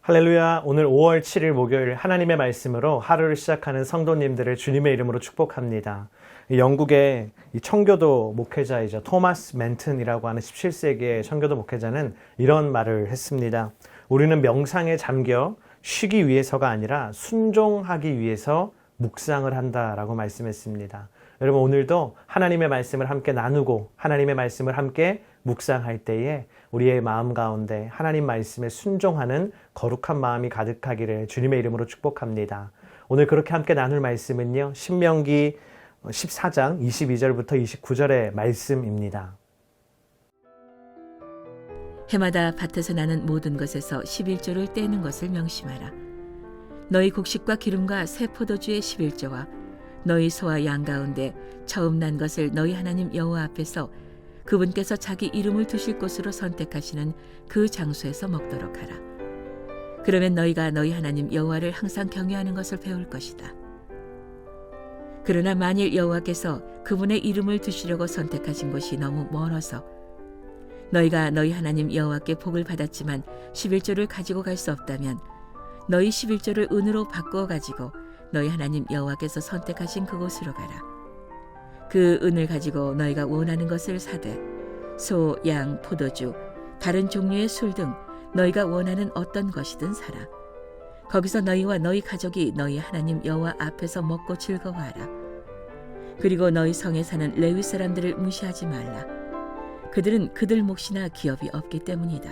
할렐루야. 오늘 5월 7일 목요일 하나님의 말씀으로 하루를 시작하는 성도님들을 주님의 이름으로 축복합니다. 영국의 청교도 목회자이자 토마스 맨튼이라고 하는 17세기의 청교도 목회자는 이런 말을 했습니다. 우리는 명상에 잠겨 쉬기 위해서가 아니라 순종하기 위해서 묵상을 한다라고 말씀했습니다. 여러분, 오늘도 하나님의 말씀을 함께 나누고 하나님의 말씀을 함께 묵상할 때에 우리의 마음 가운데 하나님 말씀에 순종하는 거룩한 마음이 가득하기를 주님의 이름으로 축복합니다. 오늘 그렇게 함께 나눌 말씀은요, 신명기 14장 22절부터 29절의 말씀입니다. 해마다 밭에서 나는 모든 것에서 11조를 떼는 것을 명심하라. 너희 곡식과 기름과 새 포도주의 11조와 너희 소와 양 가운데 처음 난 것을 너희 하나님 여호와 앞에서 그분께서 자기 이름을 두실 곳으로 선택하시는 그 장소에서 먹도록 하라. 그러면 너희가 너희 하나님 여호와를 항상 경외하는 것을 배울 것이다. 그러나 만일 여호와께서 그분의 이름을 두시려고 선택하신 곳이 너무 멀어서 너희가 너희 하나님 여호와께 복을 받았지만 11조를 가지고 갈 수 없다면 너희 11조를 은으로 바꾸어 가지고 너희 하나님 여호와께서 선택하신 그곳으로 가라. 그 은을 가지고 너희가 원하는 것을 사되 소, 양, 포도주, 다른 종류의 술 등 너희가 원하는 어떤 것이든 사라. 거기서 너희와 너희 가족이 너희 하나님 여호와 앞에서 먹고 즐거워하라. 그리고 너희 성에 사는 레위 사람들을 무시하지 말라. 그들은 그들 몫이나 기업이 없기 때문이다.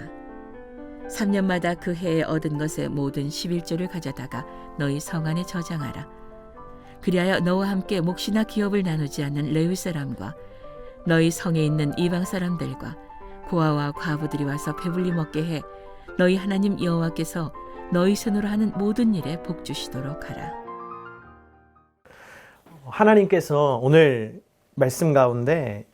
3년마다 그 해에 얻은 것의 모든 11조를 가져다가 너희 성 안에 저장하라. 그리하여 너와 함께 몫이나 기업을 나누지 않는 레위 사람과 너희 성에 있는 이방 사람들과 고아와 과부들이 와서 배불리 먹게 해 너희 하나님 여호와께서 너희 손으로 하는 모든 일에 복 주시도록 하라. 하나님께서 오늘 말씀 가운데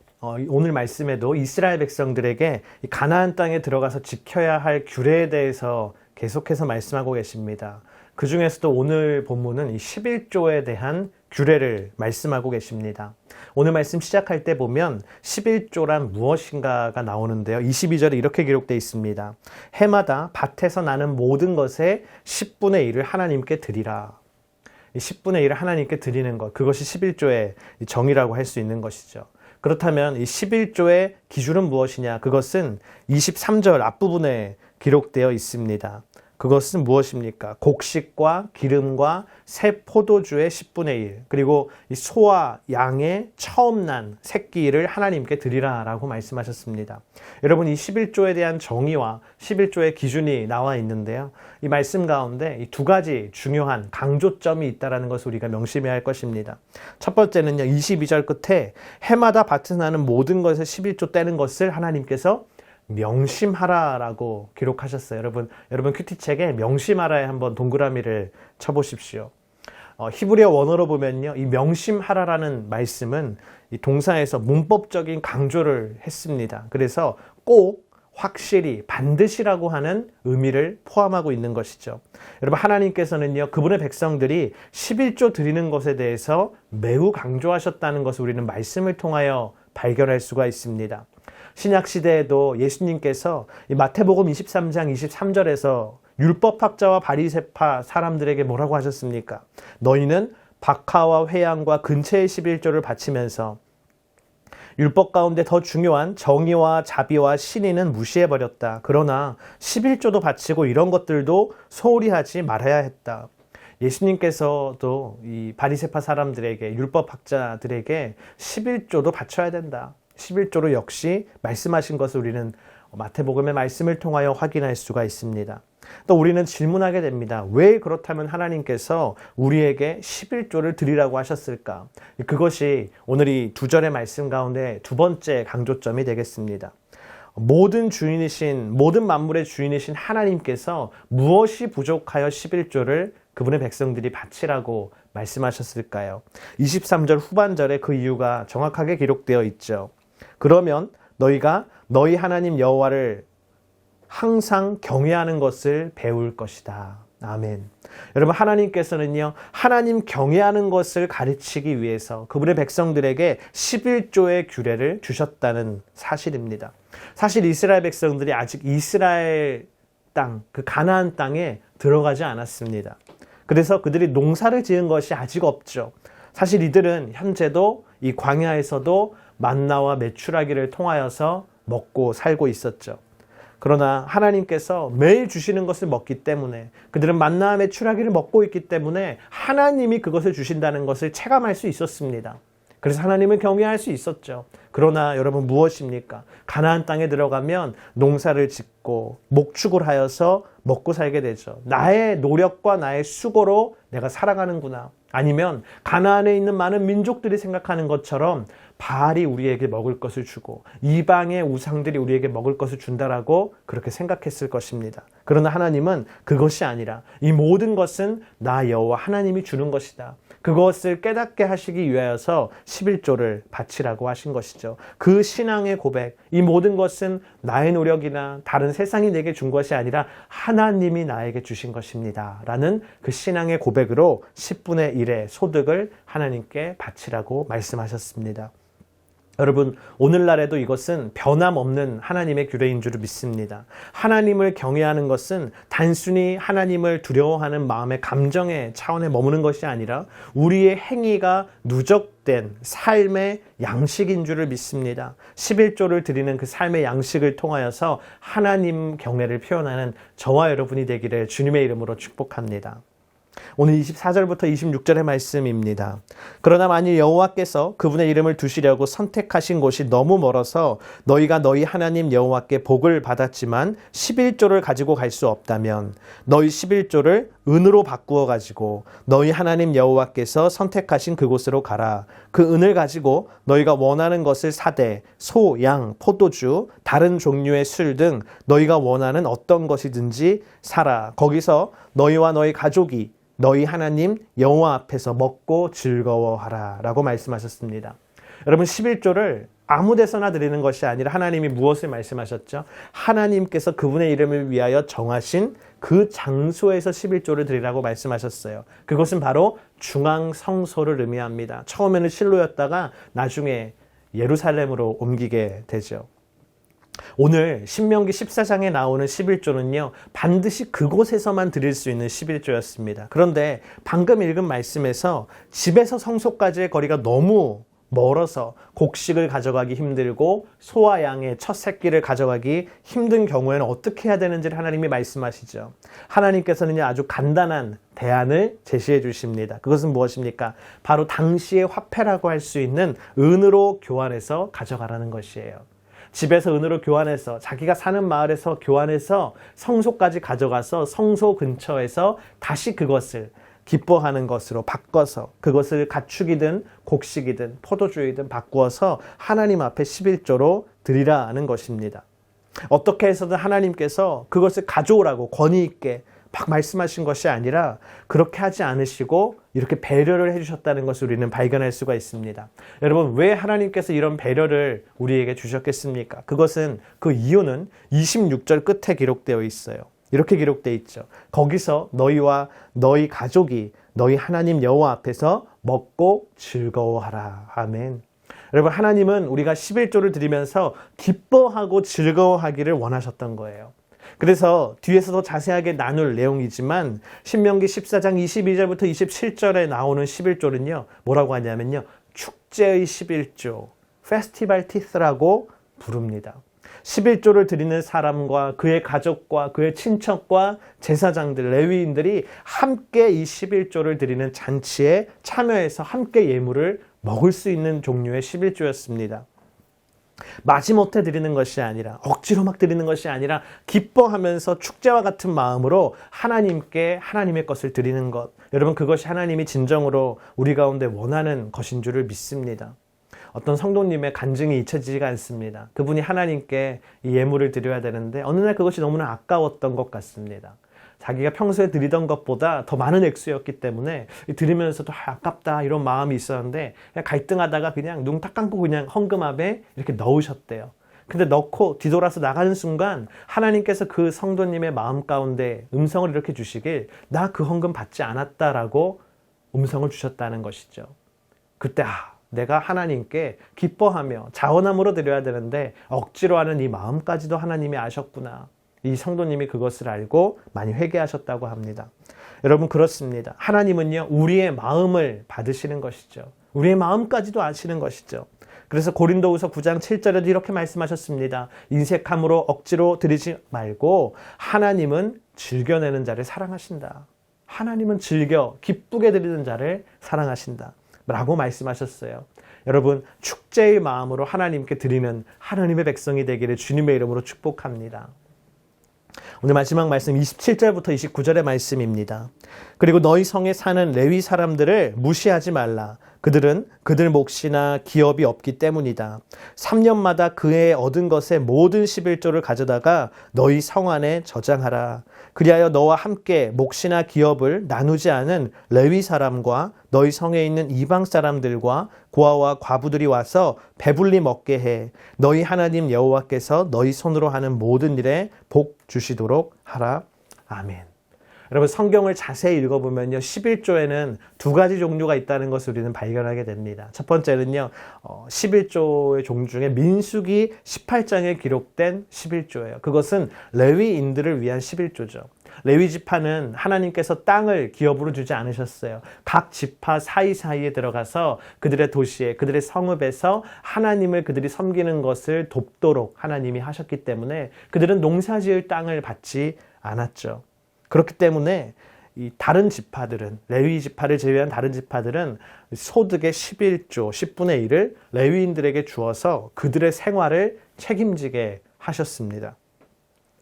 오늘 말씀에도 이스라엘 백성들에게 가나안 땅에 들어가서 지켜야 할 규례에 대해서 계속해서 말씀하고 계십니다. 그 중에서도 오늘 본문은 이 11조에 대한 규례를 말씀하고 계십니다. 오늘 말씀 시작할 때 보면 11조란 무엇인가가 나오는데요. 22절에 이렇게 기록되어 있습니다. 해마다 밭에서 나는 모든 것의 10분의 1을 하나님께 드리라. 이 10분의 1을 하나님께 드리는 것, 그것이 11조의 정의라고 할 수 있는 것이죠. 그렇다면 이 11조의 기준은 무엇이냐? 그것은 23절 앞부분에 기록되어 있습니다. 그것은 무엇입니까? 곡식과 기름과 새 포도주의 10분의 1, 그리고 이 소와 양의 처음 난 새끼를 하나님께 드리라라고 말씀하셨습니다. 여러분, 이 11조에 대한 정의와 11조의 기준이 나와 있는데요. 이 말씀 가운데 이 두 가지 중요한 강조점이 있다는 것을 우리가 명심해야 할 것입니다. 첫 번째는요, 22절 끝에 해마다 밭에서 나는 모든 것에 11조 떼는 것을 하나님께서 명심하라라고 기록하셨어요. 여러분 큐티책에 명심하라에 한번 동그라미를 쳐보십시오. 히브리어 원어로 보면요, 이 명심하라라는 말씀은 이 동사에서 문법적인 강조를 했습니다. 그래서 꼭, 확실히, 반드시라고 하는 의미를 포함하고 있는 것이죠. 여러분, 하나님께서는요, 그분의 백성들이 11조 드리는 것에 대해서 매우 강조하셨다는 것을 우리는 말씀을 통하여 발견할 수가 있습니다. 신약시대에도 예수님께서 마태복음 23장 23절에서 율법학자와 바리새파 사람들에게 뭐라고 하셨습니까? 너희는 박하와 회양과 근처의 11조를 바치면서 율법 가운데 더 중요한 정의와 자비와 신의는 무시해버렸다. 그러나 11조도 바치고 이런 것들도 소홀히 하지 말아야 했다. 예수님께서도 이 바리새파 사람들에게, 율법학자들에게 11조도 바쳐야 된다. 11조로 역시 말씀하신 것을 우리는 마태복음의 말씀을 통하여 확인할 수가 있습니다. 또 우리는 질문하게 됩니다. 왜 그렇다면 하나님께서 우리에게 11조를 드리라고 하셨을까? 그것이 오늘 이 두 절의 말씀 가운데 두 번째 강조점이 되겠습니다. 모든 만물의 주인이신 하나님께서 무엇이 부족하여 11조를 그분의 백성들이 바치라고 말씀하셨을까요? 23절 후반절에 그 이유가 정확하게 기록되어 있죠. 그러면 너희가 너희 하나님 여호와를 항상 경외하는 것을 배울 것이다. 아멘. 여러분, 하나님께서는요, 하나님 경외하는 것을 가르치기 위해서 그분의 백성들에게 11조의 규례를 주셨다는 사실입니다. 사실 이스라엘 백성들이 아직 이스라엘 땅, 그 가나안 땅에 들어가지 않았습니다. 그래서 그들이 농사를 지은 것이 아직 없죠. 사실 이들은 현재도 이 광야에서도 만나와 메추라기를 통하여서 먹고 살고 있었죠. 그러나 하나님께서 매일 주시는 것을 먹기 때문에, 그들은 만나와 메추라기를 먹고 있기 때문에 하나님이 그것을 주신다는 것을 체감할 수 있었습니다. 그래서 하나님을 경외할 수 있었죠. 그러나 여러분, 무엇입니까? 가나안 땅에 들어가면 농사를 짓고 목축을 하여서 먹고 살게 되죠. 나의 노력과 나의 수고로 내가 살아가는구나. 아니면 가나안에 있는 많은 민족들이 생각하는 것처럼 바알이 우리에게 먹을 것을 주고 이방의 우상들이 우리에게 먹을 것을 준다라고 그렇게 생각했을 것입니다. 그러나 하나님은 그것이 아니라 이 모든 것은 나 여호와 하나님이 주는 것이다. 그것을 깨닫게 하시기 위하여서 11조를 바치라고 하신 것이죠. 그 신앙의 고백, 이 모든 것은 나의 노력이나 다른 세상이 내게 준 것이 아니라 하나님이 나에게 주신 것입니다 라는 그 신앙의 고백으로 10분의 1의 소득을 하나님께 바치라고 말씀하셨습니다. 여러분, 오늘날에도 이것은 변함없는 하나님의 규례인 줄 믿습니다. 하나님을 경외하는 것은 단순히 하나님을 두려워하는 마음의 감정의 차원에 머무는 것이 아니라 우리의 행위가 누적된 삶의 양식인 줄을 믿습니다. 11조를 드리는 그 삶의 양식을 통하여서 하나님 경외를 표현하는 저와 여러분이 되기를 주님의 이름으로 축복합니다. 오늘 24절부터 26절의 말씀입니다. 그러나 만일 여호와께서 그분의 이름을 두시려고 선택하신 곳이 너무 멀어서 너희가 너희 하나님 여호와께 복을 받았지만 11조를 가지고 갈 수 없다면 너희 11조를 은으로 바꾸어 가지고 너희 하나님 여호와께서 선택하신 그곳으로 가라. 그 은을 가지고 너희가 원하는 것을 사되 소, 양, 포도주, 다른 종류의 술 등 너희가 원하는 어떤 것이든지 사라. 거기서 너희와 너희 가족이 너희 하나님 여호와 앞에서 먹고 즐거워하라 라고 말씀하셨습니다. 여러분, 11조를 아무 데서나 드리는 것이 아니라 하나님이 무엇을 말씀하셨죠? 하나님께서 그분의 이름을 위하여 정하신 그 장소에서 11조를 드리라고 말씀하셨어요. 그것은 바로 중앙 성소를 의미합니다. 처음에는 실로였다가 나중에 예루살렘으로 옮기게 되죠. 오늘 신명기 14장에 나오는 11조는요, 반드시 그곳에서만 드릴 수 있는 11조였습니다. 그런데 방금 읽은 말씀에서 집에서 성소까지의 거리가 너무 멀어서 곡식을 가져가기 힘들고 소와 양의 첫 새끼를 가져가기 힘든 경우에는 어떻게 해야 되는지를 하나님이 말씀하시죠. 하나님께서는 아주 간단한 대안을 제시해 주십니다. 그것은 무엇입니까? 바로 당시의 화폐라고 할 수 있는 은으로 교환해서 가져가라는 것이에요. 집에서 은으로 교환해서 자기가 사는 마을에서 교환해서 성소까지 가져가서 성소 근처에서 다시 그것을 기뻐하는 것으로 바꿔서 그것을 가축이든 곡식이든 포도주이든 바꾸어서 하나님 앞에 11조로 드리라는 것입니다. 어떻게 해서든 하나님께서 그것을 가져오라고 권위 있게 막 말씀하신 것이 아니라 그렇게 하지 않으시고 이렇게 배려를 해주셨다는 것을 우리는 발견할 수가 있습니다. 여러분, 왜 하나님께서 이런 배려를 우리에게 주셨겠습니까? 그것은, 그 이유는 26절 끝에 기록되어 있어요. 이렇게 기록되어 있죠. 거기서 너희와 너희 가족이 너희 하나님 여호와 앞에서 먹고 즐거워하라. 아멘. 여러분, 하나님은 우리가 11조를 드리면서 기뻐하고 즐거워하기를 원하셨던 거예요. 그래서 뒤에서 더 자세하게 나눌 내용이지만 신명기 14장 22절부터 27절에 나오는 11조는요. 뭐라고 하냐면요. 축제의 11조, 페스티벌 티스라고 부릅니다. 11조를 드리는 사람과 그의 가족과 그의 친척과 제사장들, 레위인들이 함께 이 11조를 드리는 잔치에 참여해서 함께 예물을 먹을 수 있는 종류의 11조였습니다. 마지못해 드리는 것이 아니라 억지로 막 드리는 것이 아니라 기뻐하면서 축제와 같은 마음으로 하나님께 하나님의 것을 드리는 것, 여러분, 그것이 하나님이 진정으로 우리 가운데 원하는 것인 줄을 믿습니다. 어떤 성도님의 간증이 잊혀지지가 않습니다. 그분이 하나님께 이 예물을 드려야 되는데 어느 날 그것이 너무나 아까웠던 것 같습니다. 자기가 평소에 드리던 것보다 더 많은 액수였기 때문에 드리면서도 아깝다 이런 마음이 있었는데 그냥 갈등하다가 그냥 눈 딱 감고 그냥 헌금함에 이렇게 넣으셨대요. 근데 넣고 뒤돌아서 나가는 순간 하나님께서 그 성도님의 마음 가운데 음성을 이렇게 주시길, 나 그 헌금 받지 않았다라고 음성을 주셨다는 것이죠. 그때 내가 하나님께 기뻐하며 자원함으로 드려야 되는데 억지로 하는 이 마음까지도 하나님이 아셨구나. 이 성도님이 그것을 알고 많이 회개하셨다고 합니다. 여러분, 그렇습니다. 하나님은요, 우리의 마음을 받으시는 것이죠. 우리의 마음까지도 아시는 것이죠. 그래서 고린도후서 9장 7절에도 이렇게 말씀하셨습니다. 인색함으로 억지로 드리지 말고 하나님은 즐겨내는 자를 사랑하신다. 하나님은 즐겨 기쁘게 드리는 자를 사랑하신다 라고 말씀하셨어요. 여러분, 축제의 마음으로 하나님께 드리는 하나님의 백성이 되기를 주님의 이름으로 축복합니다. 오늘 마지막 말씀 27절부터 29절의 말씀입니다. 그리고 너희 성에 사는 레위 사람들을 무시하지 말라. 그들은 그들 몫이나 기업이 없기 때문이다. 3년마다 그해 얻은 것의 모든 11조를 가져다가 너희 성 안에 저장하라. 그리하여 너와 함께 몫이나 기업을 나누지 않은 레위 사람과 너희 성에 있는 이방 사람들과 고아와 과부들이 와서 배불리 먹게 해. 너희 하나님 여호와께서 너희 손으로 하는 모든 일에 복 주시도록 하라. 아멘. 여러분, 성경을 자세히 읽어보면요, 11조에는 두 가지 종류가 있다는 것을 우리는 발견하게 됩니다. 첫 번째는요, 11조의 종 중에 민수기 18장에 기록된 11조예요. 그것은 레위인들을 위한 11조죠. 레위 지파는 하나님께서 땅을 기업으로 주지 않으셨어요. 각 지파 사이사이에 들어가서 그들의 도시에, 그들의 성읍에서 하나님을 그들이 섬기는 것을 돕도록 하나님이 하셨기 때문에 그들은 농사지을 땅을 받지 않았죠. 그렇기 때문에 이 다른 지파들은, 레위 지파를 제외한 다른 지파들은 소득의 11조, 10분의 1을 레위인들에게 주어서 그들의 생활을 책임지게 하셨습니다.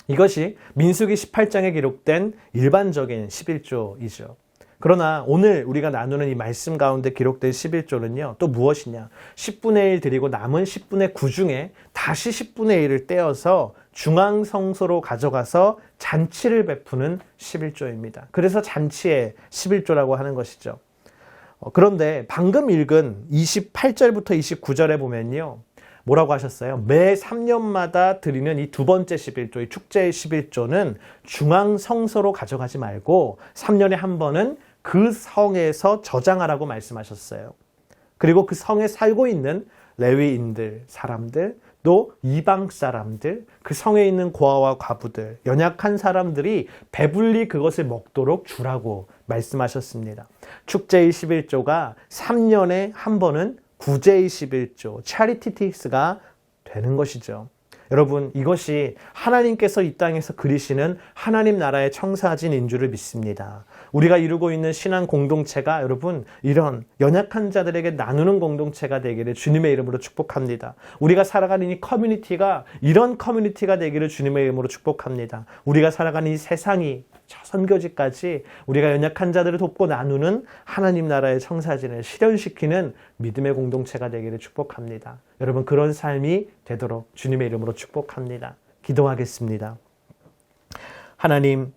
이것이 민수기 18장에 기록된 일반적인 11조이죠. 그러나 오늘 우리가 나누는 이 말씀 가운데 기록된 11조는요, 또 무엇이냐? 10분의 1 드리고 남은 10분의 9 중에 다시 10분의 1을 떼어서 중앙성소로 가져가서 잔치를 베푸는 11조입니다. 그래서 잔치의 11조라고 하는 것이죠. 그런데 방금 읽은 28절부터 29절에 보면요, 뭐라고 하셨어요? 매 3년마다 드리는 이 두 번째 11조, 이 축제의 11조는 중앙성소로 가져가지 말고 3년에 한 번은 그 성에서 저장하라고 말씀하셨어요. 그리고 그 성에 살고 있는 레위인들, 사람들, 또 이방 사람들, 그 성에 있는 고아와 과부들, 연약한 사람들이 배불리 그것을 먹도록 주라고 말씀하셨습니다. 축제의 11조가 3년에 한 번은 구제의 11조, 차리티틱스가 되는 것이죠. 여러분, 이것이 하나님께서 이 땅에서 그리시는 하나님 나라의 청사진인 줄을 믿습니다. 우리가 이루고 있는 신앙 공동체가 여러분, 이런 연약한 자들에게 나누는 공동체가 되기를 주님의 이름으로 축복합니다. 우리가 살아가는 이 커뮤니티가 이런 커뮤니티가 되기를 주님의 이름으로 축복합니다. 우리가 살아가는 이 세상이 저 선교지까지 우리가 연약한 자들을 돕고 나누는 하나님 나라의 청사진을 실현시키는 믿음의 공동체가 되기를 축복합니다. 여러분, 그런 삶이 되도록 주님의 이름으로 축복합니다. 기도하겠습니다. 하나님,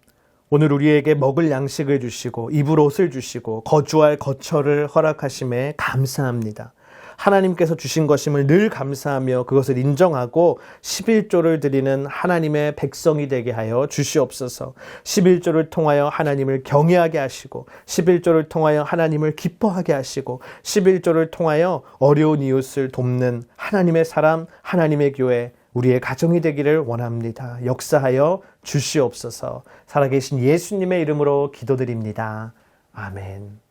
오늘 우리에게 먹을 양식을 주시고 입을 옷을 주시고 거주할 거처를 허락하심에 감사합니다. 하나님께서 주신 것임을 늘 감사하며 그것을 인정하고 11조를 드리는 하나님의 백성이 되게 하여 주시옵소서. 11조를 통하여 하나님을 경외하게 하시고 11조를 통하여 하나님을 기뻐하게 하시고 11조를 통하여 어려운 이웃을 돕는 하나님의 사람, 하나님의 교회, 우리의 가정이 되기를 원합니다. 역사하여 주시옵소서. 살아계신 예수님의 이름으로 기도드립니다. 아멘.